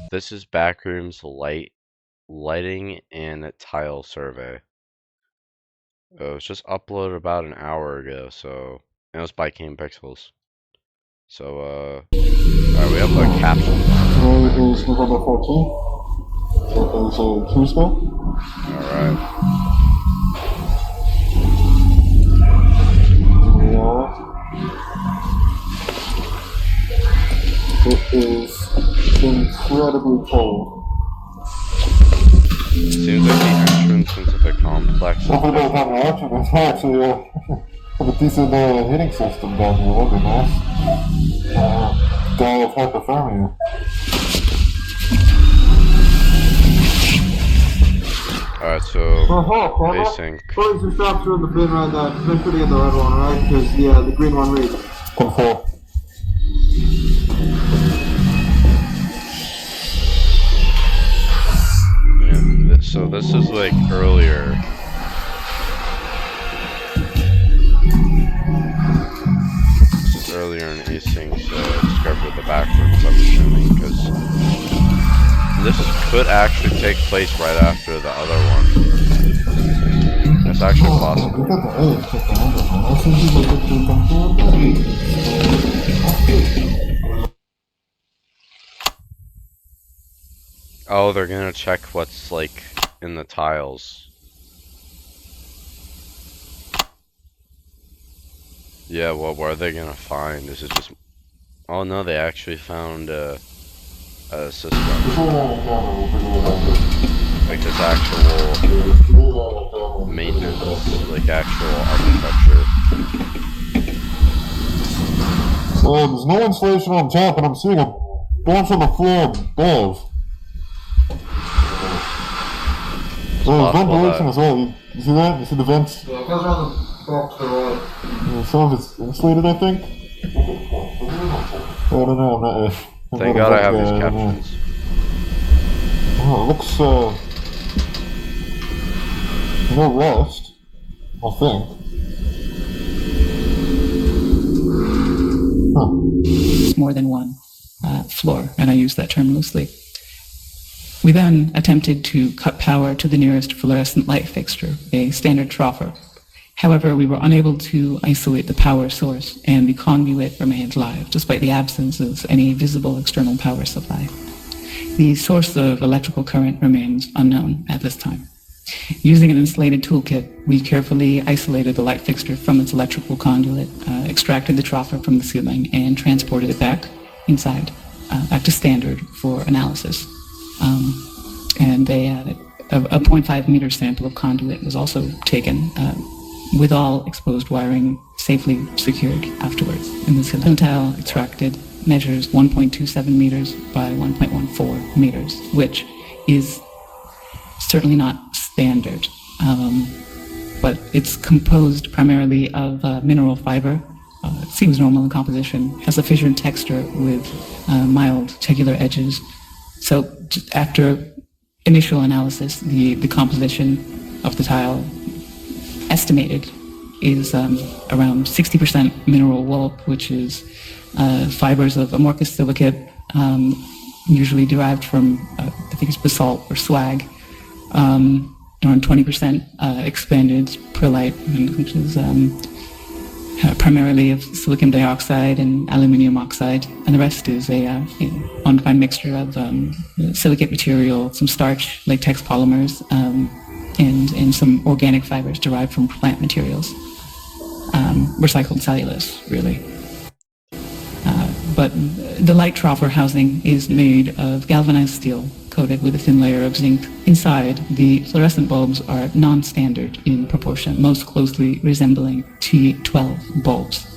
This is Backrooms lighting and tile survey. It was just uploaded about an hour ago, so and it was by Cam Pixels. So alright, we have the captions. Today is November 14th. It is a Tuesday. Alright. It is incredibly cold. Seems like the entrance into the complex. Hopefully by the time you're watching this, we'll actually have a decent heating system down here. That'd be nice. Die of hypothermia. Alright, so async. Pulling some straps around the bin right there. Make sure to get the red one, right? Because the green one reads. Confirm. Yeah, so this is like earlier. This is earlier in async, discovered the Backrooms, I'm assuming, because this could actually take place right after the other one. It's actually possible. Oh, they're gonna check what's like in the tiles. Yeah, what were they gonna find? Is it just... Oh no, they actually found a system. Like this actual maintenance, like actual architecture. There's no insulation on top, and I'm seeing a bunch on the floor above. There's ventilation as well. You see that? You see the vents? Yeah, it goes around the box to the right. Yeah, some of it's insulated, I think. I don't know. I'm not. Thank God I have these captions. Oh, it looks no rust, I think. Huh. More than one floor, and I use that term loosely. We then attempted to cut power to the nearest fluorescent light fixture, a standard troffer. However, we were unable to isolate the power source, and the conduit remained live, despite the absence of any visible external power supply. The source of electrical current remains unknown at this time. Using an insulated toolkit, we carefully isolated the light fixture from its electrical conduit, extracted the troffer from the ceiling, and transported it back inside, back to standard for analysis. And a 0.5 meter sample of conduit was also taken, with all exposed wiring safely secured afterwards. And the ceiling tile extracted measures 1.27 meters by 1.14 meters, which is certainly not standard, but it's composed primarily of mineral fiber. It seems normal in composition, has a fissured texture with mild tegular edges. So just after initial analysis, the composition of the tile estimated is around 60% mineral wool, which is fibers of amorphous silicate, usually derived from, I think it's basalt or slag, around 20% expanded perlite, which is primarily of silicon dioxide and aluminium oxide, and the rest is a undefined mixture of silicate material, some starch, latex polymers, and some organic fibers derived from plant materials, recycled cellulose, really. But the light troffer housing is made of galvanized steel coated with a thin layer of zinc. Inside, the fluorescent bulbs are non-standard in proportion, most closely resembling T12 bulbs.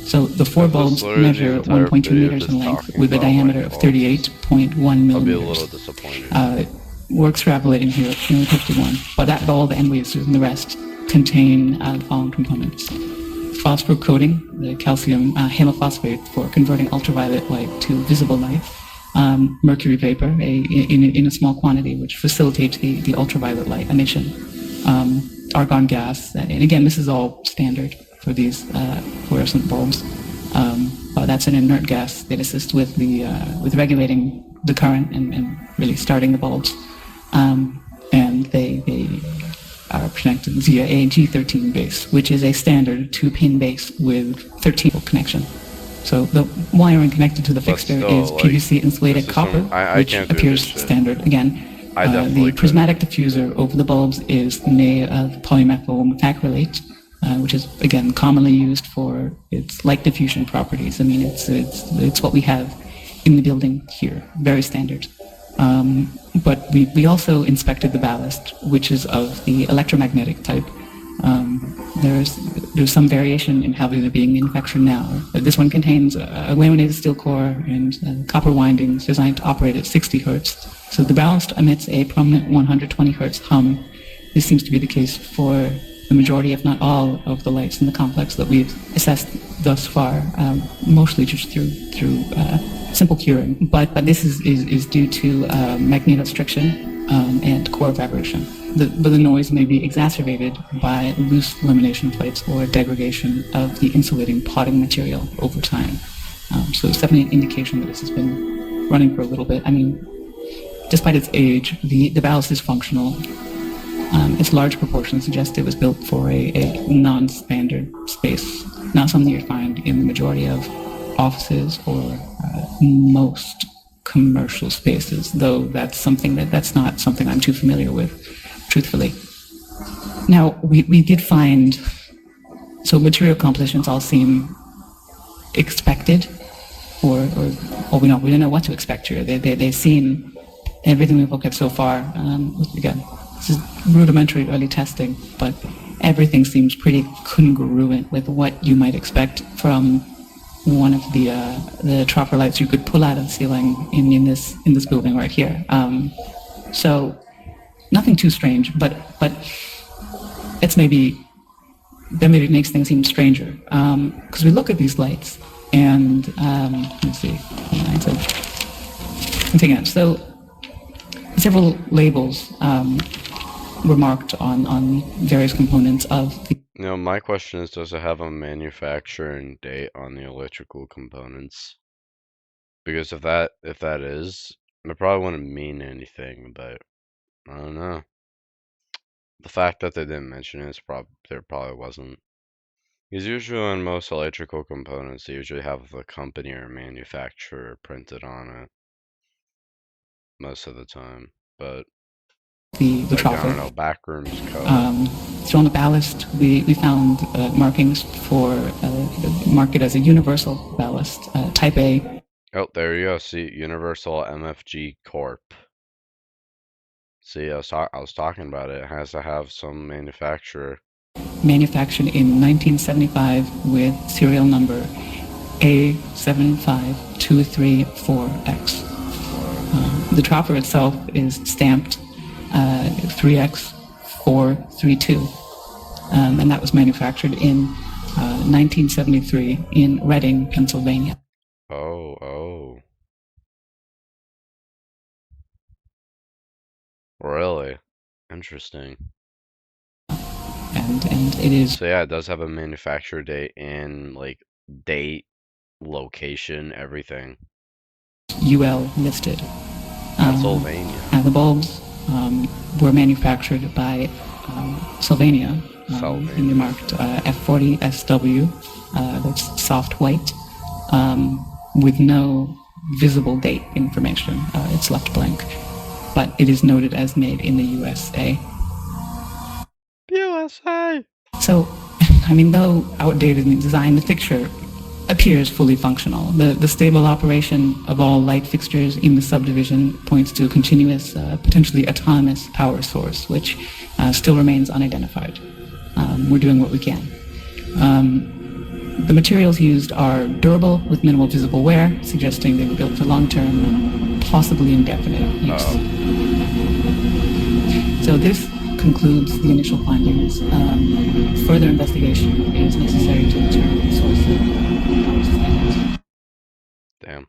So the four bulbs measure 1.2 meters in length with a diameter of 38.1 millimeters. I'll be a little disappointed. We're extrapolating here at 51, but that bulb and lasers and the rest contain the following components. Phosphor coating, the calcium halophosphate for converting ultraviolet light to visible light, mercury vapor in a small quantity which facilitates the ultraviolet light emission, argon gas, and again this is all standard for these fluorescent bulbs. That's an inert gas that assists with regulating the current and really starting the bulbs. And they are connected via a G13 base, which is a standard 2-pin base with 13-volt connection. So the wiring connected to the fixture still, is like, PVC insulated copper, I which can't do appears this shit. standard again. I definitely the couldn't. prismatic diffuser over the bulbs is made of polymethyl methacrylate, which is again commonly used for its light diffusion properties. I mean, it's what we have in the building here, very standard. But we also inspected the ballast, which is of the electromagnetic type. There's some variation in how they're being manufactured now. This one contains a laminated steel core and copper windings designed to operate at 60 hertz. So the ballast emits a prominent 120 hertz hum. This seems to be the case for the majority, if not all, of the lights in the complex that we've assessed thus far, mostly just through simple curing. But this is due to magnetostriction and core vibration. But the noise may be exacerbated by loose lamination plates or degradation of the insulating potting material over time. So it's definitely an indication that this has been running for a little bit. I mean, despite its age, the ballast is functional. Its large proportions suggest it was built for a non-standard space, not something you find in the majority of offices or most commercial spaces, though that's not something I'm too familiar with, truthfully. Now, we did find, so material compositions all seem expected, or we don't know what to expect here. They seem, everything we've looked at so far, again, this is rudimentary early testing, but everything seems pretty congruent with what you might expect from one of the troffer lights you could pull out of the ceiling in this building right here. So nothing too strange, but that maybe makes things even stranger. Because we look at these lights and let's see. So several labels were marked on various components of the. My question is, does it have a manufacturing date on the electrical components? Because if that is, it probably wouldn't mean anything, but I don't know. The fact that they didn't mention it is there probably wasn't. Because usually on most electrical components, they usually have the company or manufacturer printed on it. Most of the time, but the like, troffer. I don't know, Backrooms code. So on the ballast, we found markings for mark it as a universal ballast, type A. Oh, there you go. See, Universal MFG Corp. See, I was talking about it. It has to have some manufacturer. Manufactured in 1975 with serial number A75234X. The troffer itself is stamped 3X432, and that was manufactured in 1973 in Reading, Pennsylvania. Oh. Really? Interesting. And it is. So yeah, it does have a manufacturer date and like date, location, everything. UL listed. Pennsylvania. And the bulbs were manufactured by Sylvania. And they're marked F40SW. That's soft white, with no visible date information. It's left blank, but it is noted as made in the USA. USA. So, I mean, though outdated in design, the fixture appears fully functional. The stable operation of all light fixtures in the subdivision points to a continuous, potentially autonomous power source, which still remains unidentified. We're doing what we can. The materials used are durable with minimal visible wear, suggesting they were built for long-term, possibly indefinite use. So this concludes the initial findings. Further investigation is necessary to determine the source of. Damn.